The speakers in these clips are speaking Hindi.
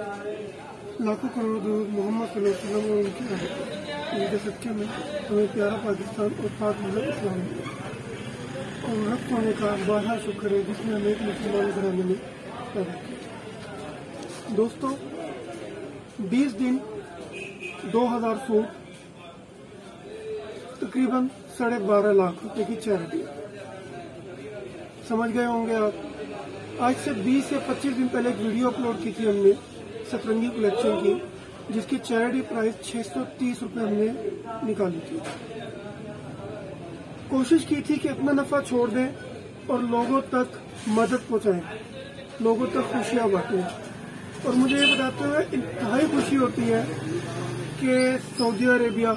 लाखों करोड़ दूर मोहम्मद सल्लल्लाहु अलैहि वसल्लम और उनके उनके सच्चे में हमें प्यारा पाकिस्तान और पाक मुल्क इस्लाम और रब होने का बारहा शुक्र है जिसने हमें एक मुसलमान घराने में पैदा किया। दोस्तों 20 दिन 2000 सूट तकरीबन 12.5 लाख रुपए की चैरिटी। समझ गए होंगे आप। आज से 20 या 25 दिन पहले एक वीडियो अपलोड की थी हमने सतरंगी कलेक्शन की, जिसकी चैरिटी प्राइस 630 रुपए हमने निकाली थी। कोशिश की थी कि अपना नफा छोड़ दें और लोगों तक मदद पहुंचाएं, लोगों तक खुशियां बांटें। और मुझे ये बताते हुए इंतहाई खुशी होती है कि Saudi Arabia,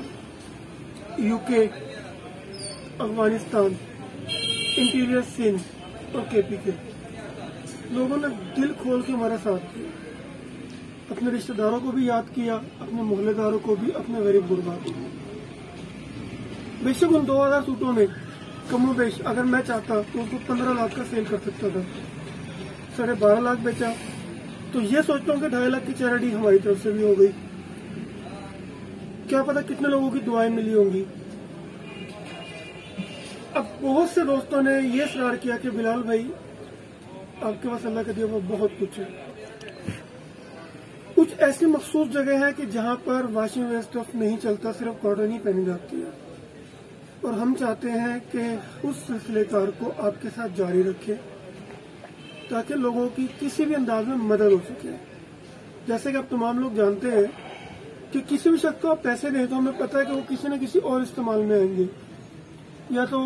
UK, Afghanistan, interior Sindh और केपी के लोगों ने दिल खोल के हमारा साथ दिया। अपने रिश्तेदारों को भी याद किया, अपने मोहल्लेदारों को भी, अपने गरीब गुरबा को भी। बेशक उन 2000 सूटों में कमोबेश अगर मैं चाहता तो उसको 15 लाख का सेल कर सकता था। 12.5 लाख बेचा तो ये सोचता हूँ कि 2.5 लाख की चैरिटी हमारी तरफ से भी हो गई। क्या पता कितने लोगों की दुआएं मिली होंगी। अब बहुत से दोस्तों ने ये इसरार किया कि बिलाल भाई आपके पास अल्लाह का दिया वो बहुत कुछ है। कुछ ऐसी मखसूस जगह है कि जहां पर वॉशिंग वेयर स्टफ नहीं चलता, सिर्फ कॉटन ही पहनी जाती है। और हम चाहते हैं कि उस सिलसिलेकार को आपके साथ जारी रखें ताकि लोगों की किसी भी अंदाज में मदद हो सके। जैसे कि आप तमाम लोग जानते हैं कि किसी भी शख्स को आप पैसे दें तो हमें पता है कि वो किसी न किसी और इस्तेमाल में आएंगे। या तो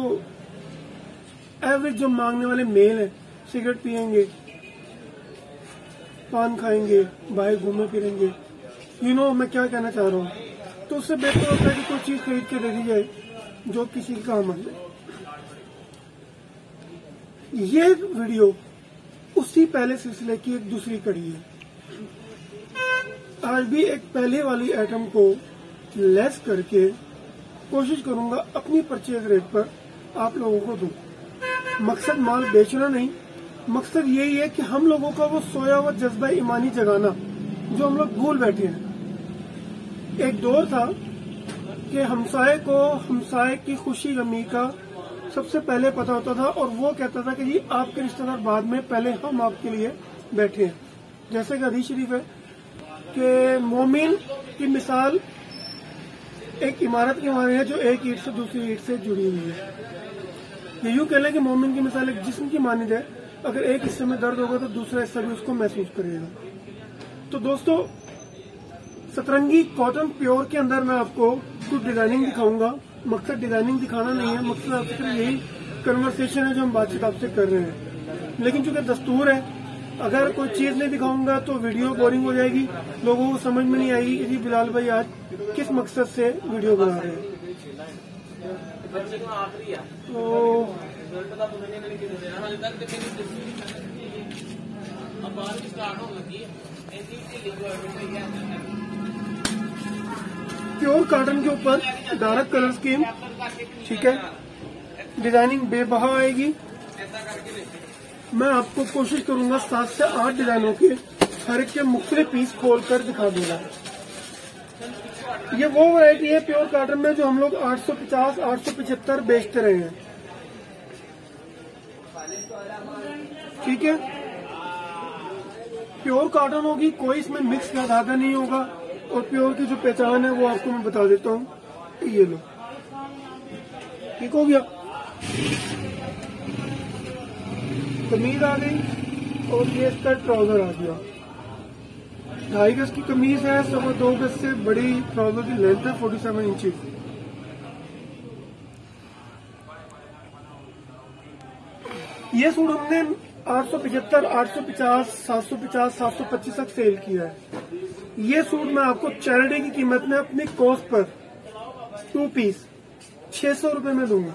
एवरेज जो मांगने वाले मेल हैं, सिगरेट पियेंगे, पान खाएंगे, बाहर घूमे फिरेंगे। मैं क्या कहना चाह रहा हूँ। तो उससे बेहतर होता है कि कोई चीज खरीद के दे दी जाए जो किसी के काम आ जाए। ये वीडियो उसी पहले सिलसिले की एक दूसरी कड़ी है। आज भी एक पहले वाली आइटम को लेस करके कोशिश करूंगा अपनी परचेज रेट पर आप लोगों को दूं। मकसद माल बेचना नहीं, मकसद यही है कि हम लोगों का वो सोया हुआ जज्बा ईमानी जगाना जो हम लोग भूल बैठे हैं। एक दौर था कि हमसाये को हमसाये की खुशी गमी का सबसे पहले पता होता था और वो कहता था कि जी आपके रिश्तेदार बाद में, पहले हम आपके लिए बैठे हैं। जैसे कि हदीस शरीफ है कि मोमिन की मिसाल एक इमारत की माने है जो एक ईंट से दूसरी ईंट से जुड़ी हुई है। ये यूं कह लें कि मोमिन की मिसाल एक जिस्म की मानिंद है, अगर एक हिस्से में दर्द होगा तो दूसरा हिस्सा भी उसको महसूस करेगा। तो दोस्तों सतरंगी कॉटन प्योर के अंदर मैं आपको कुछ डिजाइनिंग दिखाऊंगा। मकसद डिजाइनिंग दिखाना नहीं है, मकसद आपसे यही कन्वर्सेशन है जो हम बातचीत आपसे कर रहे हैं। लेकिन चूंकि दस्तूर है, अगर कोई चीज नहीं दिखाऊंगा तो वीडियो बोरिंग हो जाएगी, लोगों को समझ में नहीं आएगी कि जी बिलाल भाई आज किस मकसद से वीडियो बना रहे हैं। तो प्योर कॉटन के ऊपर डार्क कलर स्कीम, ठीक है, डिजाइनिंग बेबहा आएगी। मैं आपको कोशिश करूंगा 7 से 8 डिजाइनों के हर एक के मुख्तलिफ पीस खोल कर दिखा दूंगा। ये वो वैरायटी है प्योर कॉटन में जो हम लोग 850, 875 बेचते रहे हैं। ठीक है, प्योर कॉटन होगी, कोई इसमें मिक्स का धागा नहीं होगा। और प्योर की जो पहचान है वो आपको मैं बता देता हूँ। ये लो, ठीक हो गया। कमीज आ गई और ये इसका ट्राउजर आ गया। 2.5 गज की कमीज है, 2.25 गज से बड़ी ट्राउजर की लेंथ है 47 इंची। ये सूट हमने 875, 850, 750, 725 तक सेल किया है। ये सूट मैं आपको चैरिटी की कीमत में अपनी कॉस्ट पर 2 पीस 600 रुपए में दूंगा।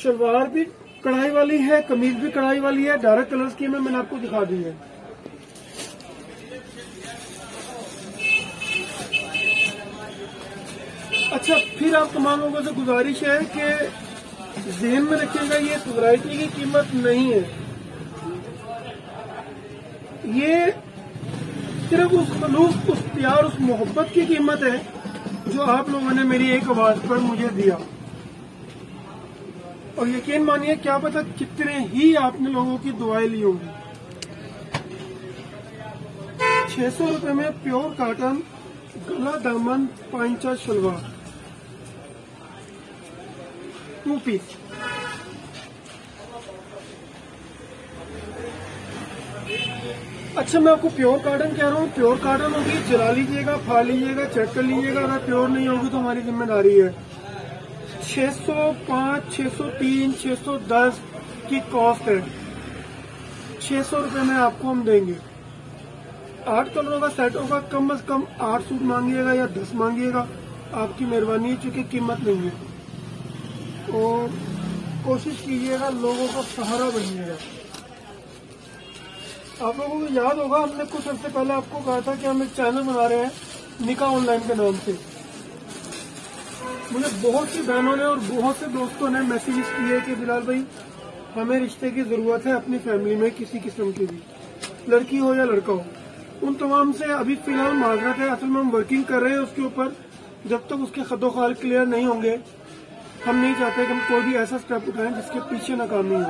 शलवार भी कढ़ाई वाली है, कमीज भी कढ़ाई वाली है, डार्क कलर की में मैंने आपको दिखा दी है। अच्छा, फिर आप तमाम लोगों से गुजारिश है कि ज़हन में रखिएगा ये वैरायटी की कीमत नहीं है। ये सिर्फ उस खलूस, उस प्यार, उस मोहब्बत की कीमत है जो आप लोगों ने मेरी एक आवाज पर मुझे दिया। और यकीन मानिए, क्या पता कितने ही आपने लोगों की दुआएं ली होंगी। 600 रुपए में प्योर कॉटन गला दामन पांचा शलवार 2 पीस। अच्छा, मैं आपको प्योर कॉटन कह रहा हूँ, प्योर कॉटन होगी, जला लीजिएगा, फाड़ लीजिएगा, चेक कर लीजिएगा। अगर प्योर नहीं होगी तो हमारी जिम्मेदारी है। 605, 603, 610 की कॉस्ट है। 600 रुपए में आपको हम देंगे। 8 कलरों का सेट होगा, कम से कम 8 सूट मांगिएगा या 10 मांगिएगा, आपकी मेहरबानी है, चूंकि कीमत नहीं है। और कोशिश कीजिएगा लोगों का सहारा बनिएगा। आप लोगों को याद होगा, हमने कुछ अर्से पहले आपको कहा था कि हम एक चैनल बना रहे हैं निकाह ऑनलाइन के नाम से। मुझे बहुत सी बहनों ने और बहुत से दोस्तों ने मैसेज किए कि बिलाल भाई, हमें रिश्ते की जरूरत है अपनी फैमिली में, किसी किस्म की भी, लड़की हो या लड़का हो। उन तमाम से अभी फिलहाल माजरत है। असल में हम वर्किंग कर रहे हैं उसके ऊपर। जब तक उसके खदोखाल क्लियर नहीं होंगे, हम नहीं चाहते कि हम कोई भी ऐसा स्टेप उठाएं जिसके पीछे नाकामी हो।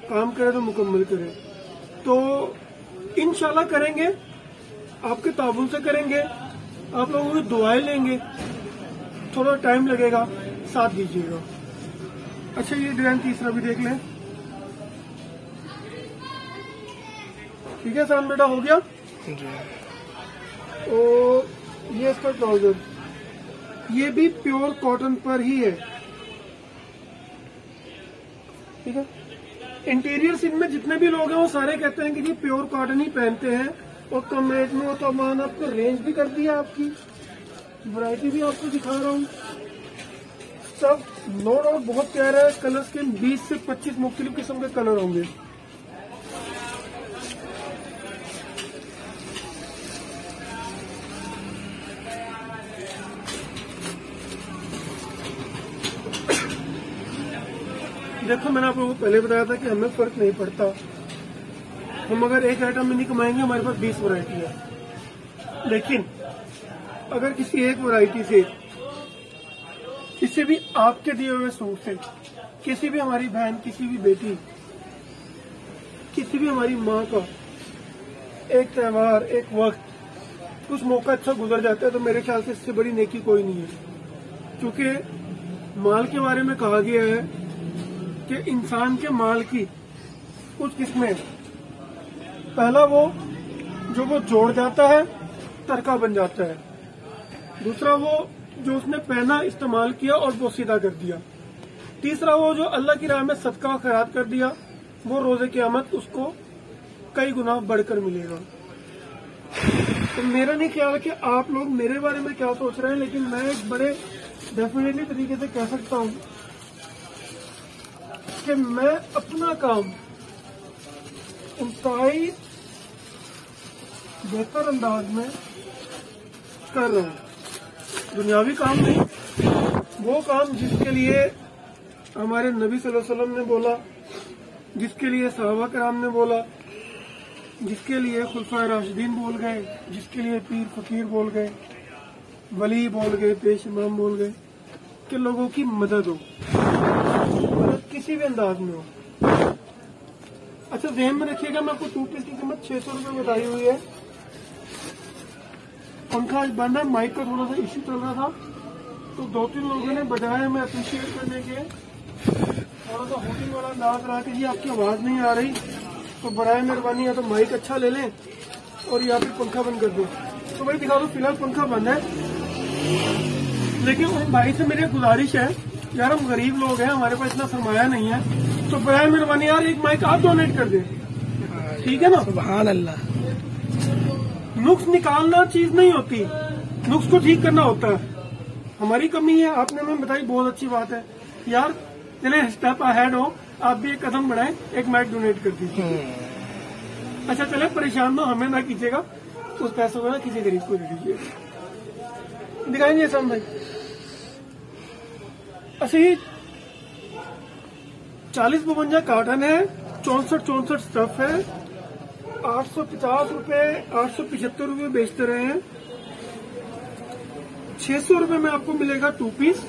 काम करे तो मुकम्मल करें। तो इंशाल्लाह करेंगे, आपके ताबून से करेंगे, आप लोगों की दुआएं लेंगे। थोड़ा टाइम लगेगा, साथ दीजिएगा। अच्छा, ये डिजाइन तीसरा भी देख लें। ठीक है सामान बेटा, हो गया। और ये इसका ट्राउजर, ये भी प्योर कॉटन पर ही है। ठीक है। इंटीरियर इनमें जितने भी लोग हैं वो सारे कहते हैं कि जी प्योर कॉटन ही पहनते हैं। और कम रेट में, तो मैंने आपको रेंज भी कर दिया, आपकी वैरायटी भी आपको दिखा रहा हूँ। सब नो डाउट बहुत प्यारा है। कलर्स के 20 से 25 मुख्तलिफ किस्म के कलर होंगे। देखो, मैंने आप लोगों को पहले बताया था कि हमें फर्क नहीं पड़ता। हम अगर एक आइटम में नहीं कमाएंगे, हमारे पास 20 वैरायटी है। लेकिन अगर किसी एक वैरायटी से, किसी भी आपके दिए हुए सूट से, किसी भी हमारी बहन, किसी भी बेटी, किसी भी हमारी माँ का एक त्यौहार, एक वक्त, कुछ मौका अच्छा गुजर जाता है, तो मेरे ख्याल से इससे बड़ी नेकी कोई नहीं है। क्योंकि माल के बारे में कहा गया है कि इंसान के माल की कुछ किस्में, पहला वो जो वो जोड़ जाता है, तरका बन जाता है। दूसरा वो जो उसने पहना, इस्तेमाल किया और वो सीधा कर दिया। तीसरा वो जो अल्लाह की राह में सदका खैरात कर दिया, वो रोजे क़यामत उसको कई गुना बढ़कर मिलेगा। तो मेरा नहीं ख्याल कि आप लोग मेरे बारे में क्या सोच रहे हैं, लेकिन मैं एक बड़े डेफिनेटली तरीके से कह सकता हूँ कि मैं अपना काम इंतहाई बेहतर अंदाज में कर रहा हूँ। दुनियावी काम नहीं, वो काम जिसके लिए हमारे नबी सल्लल्लाहु अलैहि वसल्लम ने बोला, जिसके लिए सहाबा कराम ने बोला, जिसके लिए खुलफाए राशिदीन बोल गए, जिसके लिए पीर फकीर बोल गए, वली बोल गए, पेश इमाम बोल गए, कि लोगों की मदद हो, मदद किसी भी अंदाज में हो। अच्छा, ध्यान में रखिएगा, मैं आपको 2 पीस की कीमत 600 रुपये बताई हुई है। पंखा आज बंद है, माइक का थोड़ा सा इश्यू चल रहा था, तो 2-3 लोगों ने बजाय हमें अप्रिशिएट करने के थोड़ा सा होटिंग वाला अंदाज रहा कि जी आपकी आवाज नहीं आ रही, तो बराए मेहरबानी या तो माइक अच्छा ले लें और या फिर पंखा बंद कर दो। तो भाई दिखा दो, फिलहाल पंखा बंद है। लेकिन उन भाई से मेरी गुजारिश है, यार हम गरीब लोग हैं, हमारे पास इतना सरमाया नहीं है, तो बराए मेहरबानी यार एक माइक आप डोनेट कर दें, ठीक है ना। सुभान अल्लाह। नुक्स निकालना चीज नहीं होती, नुक्स को ठीक करना होता है। हमारी कमी है, आपने हमें बताई, बहुत अच्छी बात है यार। चले स्टेप अहेड हो, आप भी एक कदम बढ़ाएं, एक माइक डोनेट कर दीजिए। अच्छा चले, परेशान ना हमें ना कीजिएगा, उस पैसों को ना किसी गरीब को दे दीजिए। दिखाएंगे सब भाई। अच्छा, ये 40-52 कार्टन है, 64 स्टफ है, 850 रुपए, 875 रुपए बेचते रहे हैं। 600 रुपए में आपको मिलेगा 2 पीस।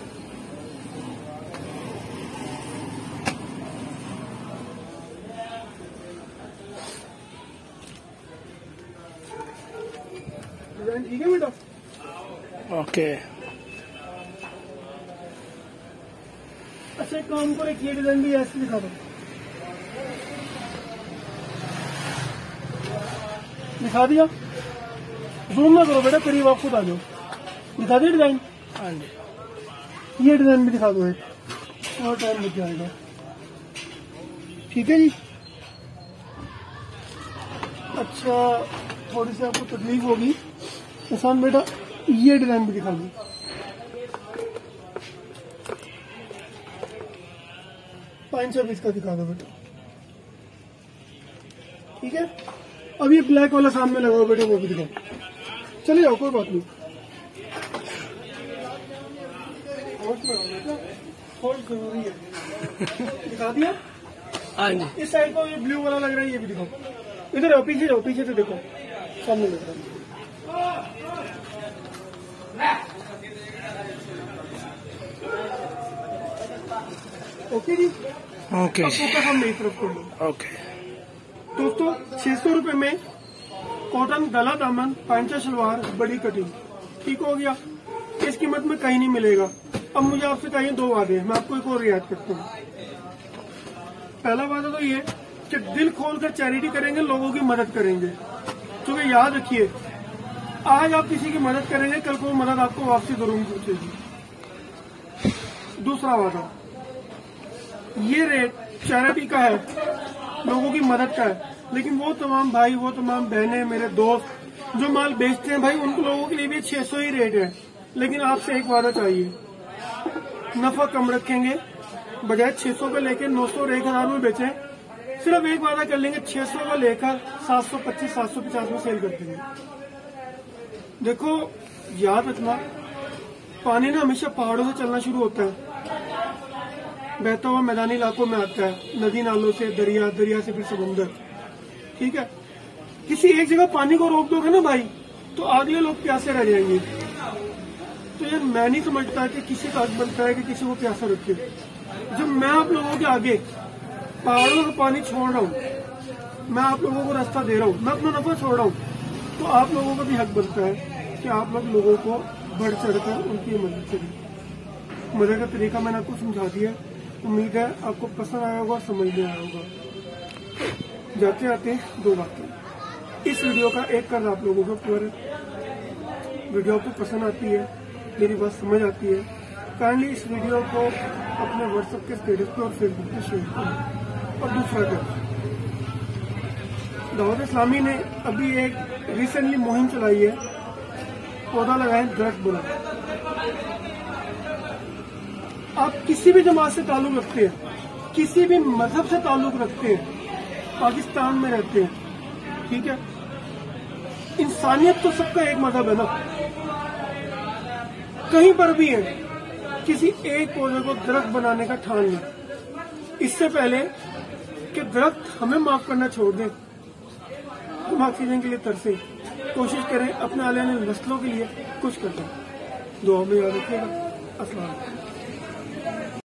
डिजाइन ठीक है बेटा? ओके। अच्छा, एक काम करो, एक ये डिजाइन भी ऐसे दिखा दो। दिखा दिया? जूम ना करो बेटा, करीब आप खुद आ जाओ। दिखा दिया डिजाइन? हाँ जी। ये डिजाइन भी दिखा दो एक, और टाइम लग जाएगा। ठीक है जी। अच्छा, थोड़ी सी आपको तकलीफ होगी एहसान बेटा, ये डिजाइन भी दिखा दो। $520 का दिखा दो बेटा। ठीक है, अब ये ब्लैक वाला सामने लगाओ बेटा, वो भी दिखाओ। चले जाओ, कोई बात नहीं। बहुत जरूरी है। दिखा दिया? हाँ जी। इस साइड को ये ब्लू वाला लग रहा है, ये भी दिखाओ। इधर आओ, पीछे जाओ, पीछे से देखो, सामने लग रहा है। ओके जी। ओके। फोकस हम मेरी तरफ कर लो। ओके दोस्तों, 600 रुपए में कॉटन गला दामन, पैंचा शलवार, बड़ी कटिंग, ठीक हो गया। इस कीमत में कहीं नहीं मिलेगा। अब मुझे आपसे चाहिए 2 वादे, मैं आपको एक और रियायत करता हूँ। पहला वादा तो ये कि दिल खोलकर चैरिटी करेंगे, लोगों की मदद करेंगे। क्योंकि याद रखिए, आज आप किसी की मदद करेंगे, कल को मदद आपको वापसी जरूर पहुंचेगी। दूसरा वादा, ये रेट चैरिटी का है, लोगों की मदद का है, लेकिन वो तमाम भाई, वो तमाम बहनें, मेरे दोस्त जो माल बेचते हैं भाई, उन लोगों के लिए भी 600 ही रेट है। लेकिन आपसे एक वादा चाहिए, नफा कम रखेंगे, बजाय 600 का लेकर 900 और 1000 में बेचें। सिर्फ एक वादा कर लेंगे, 600 का लेकर 725, 750 में सेल कर देंगे। देखो, याद रखना, पानी ना हमेशा पहाड़ों से चलना शुरू होता है, बहता हुआ मैदानी इलाकों में आता है, नदी नालों से दरिया, दरिया से फिर समुद्र। ठीक है, किसी एक जगह पानी को रोक दोगे ना भाई, तो अगले लोग प्यासे रह जाएंगे। तो यार, मैं नहीं समझता कि किसी का हक बनता है कि किसी को प्यासा रखे। जब मैं आप लोगों के आगे पहाड़ों का पानी छोड़ रहा हूँ, मैं आप लोगों को रास्ता दे रहा हूँ, मैं अपना नफा छोड़ रहा हूँ, तो आप लोगों का भी हक बनता है कि आप लोग लोगों को बढ़ चढ़कर उनकी मदद करें। मदद का तरीका मैंने आपको समझा दिया। उम्मीद है आपको पसंद आया होगा और समझ में आया होगा। जाते आते 2 बातें। इस वीडियो का एक कर्ज आप लोगों के ऊपर, वीडियो आपको पसंद आती है, मेरी बात समझ आती है, काइंडली इस वीडियो को अपने व्हाट्सएप के स्टेटस पे और फेसबुक पे शेयर करें। और दूसरा कर्ज, दावत इस्लामी ने अभी एक रिसेंटली मुहिम चलाई है, पौधा लगाए दरख्त बनाए। आप किसी भी जमात से ताल्लुक रखते हैं, किसी भी मजहब से ताल्लुक रखते हैं, पाकिस्तान में रहते हैं, ठीक है, इंसानियत तो सबका एक मजहब है ना, कहीं पर भी है, किसी एक पौधे को दरख्त बनाने का ठान लें, इससे पहले कि दरख्त हमें माफ करना छोड़ दें, हम ऑक्सीजन के लिए तरसे। कोशिश करें अपने आने वाली नस्लों के लिए कुछ करते हैं। दुआ में याद रखिएगा। अस्सलाम वालेकुम।